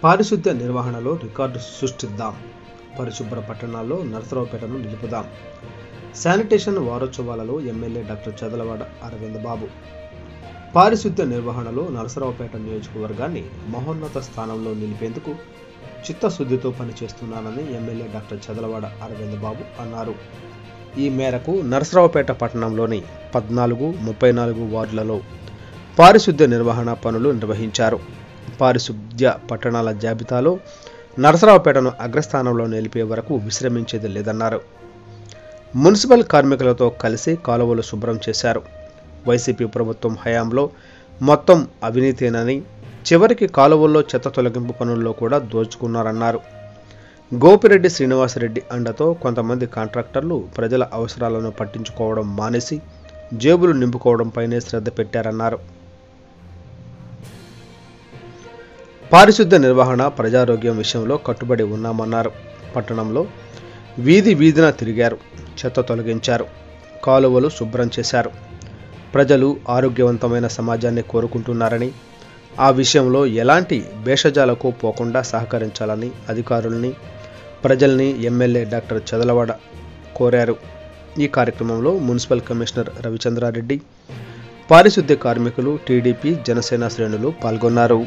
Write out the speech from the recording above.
పారిశుద్ధ్య నిర్వహణలో రికార్డు సృష్టిద్దాం. పరిశుభ్ర పట్టణాల్లో నరసరావుపేటను నిలుపుదాం. శానిటేషన్ వారోత్సవాలలో ఎమ్మెల్యే డాక్టర్ చదలవాడ అరవింద్ బాబు. పారిశుద్ధ్య నిర్వహణలో నరసరావుపేట నియోజకవర్గాన్ని మహోన్నత స్థానంలో నిలిపేందుకు చిత్తశుద్ధితో పనిచేస్తున్నానని ఎమ్మెల్యే డాక్టర్ చదలవాడ అరవింద్ బాబు అన్నారు. ఈ మేరకు నరసరావుపేట పట్టణంలోని 14, 34 వార్డులలో పారిశుద్ధ్య నిర్వహణ పనులు నిర్వహించారు. పారిశుద్ధ్య పట్టణాల జాబితాలో నరసరావుపేటను అగ్రస్థానంలో నిలిపే వరకు విశ్రమించేది లేదన్నారు. మున్సిపల్ కార్మికులతో కలిసి కాలువలు శుభ్రం చేశారు. వైసీపీ ప్రభుత్వం హయాంలో మొత్తం అవినీతేనని, చివరికి కాలువల్లో చెత్త తొలగింపు పనుల్లో కూడా దోచుకున్నారన్నారు. గోపిరెడ్డి శ్రీనివాసరెడ్డి అండతో కొంతమంది కాంట్రాక్టర్లు ప్రజల అవసరాలను పట్టించుకోవడం మానేసి జేబులు నింపుకోవడంపైనే శ్రద్ధ పెట్టారన్నారు. పారిశుద్ధ్య నిర్వహణ, ప్రజారోగ్యం విషయంలో కట్టుబడి ఉన్నామన్నారు. పట్టణంలో వీధి వీధిన తిరిగారు, చెత్త తొలగించారు, కాలువలు శుభ్రం చేశారు. ప్రజలు ఆరోగ్యవంతమైన సమాజాన్ని కోరుకుంటున్నారని, ఆ విషయంలో ఎలాంటి భేషజాలకు పోకుండా సహకరించాలని అధికారుల్ని, ప్రజల్ని ఎమ్మెల్యే డాక్టర్ చదలవాడ కోరారు. ఈ కార్యక్రమంలో మున్సిపల్ కమిషనర్ రవిచంద్రారెడ్డి, పారిశుద్ధ్య కార్మికులు, టీడీపీ, జనసేన శ్రేణులు పాల్గొన్నారు.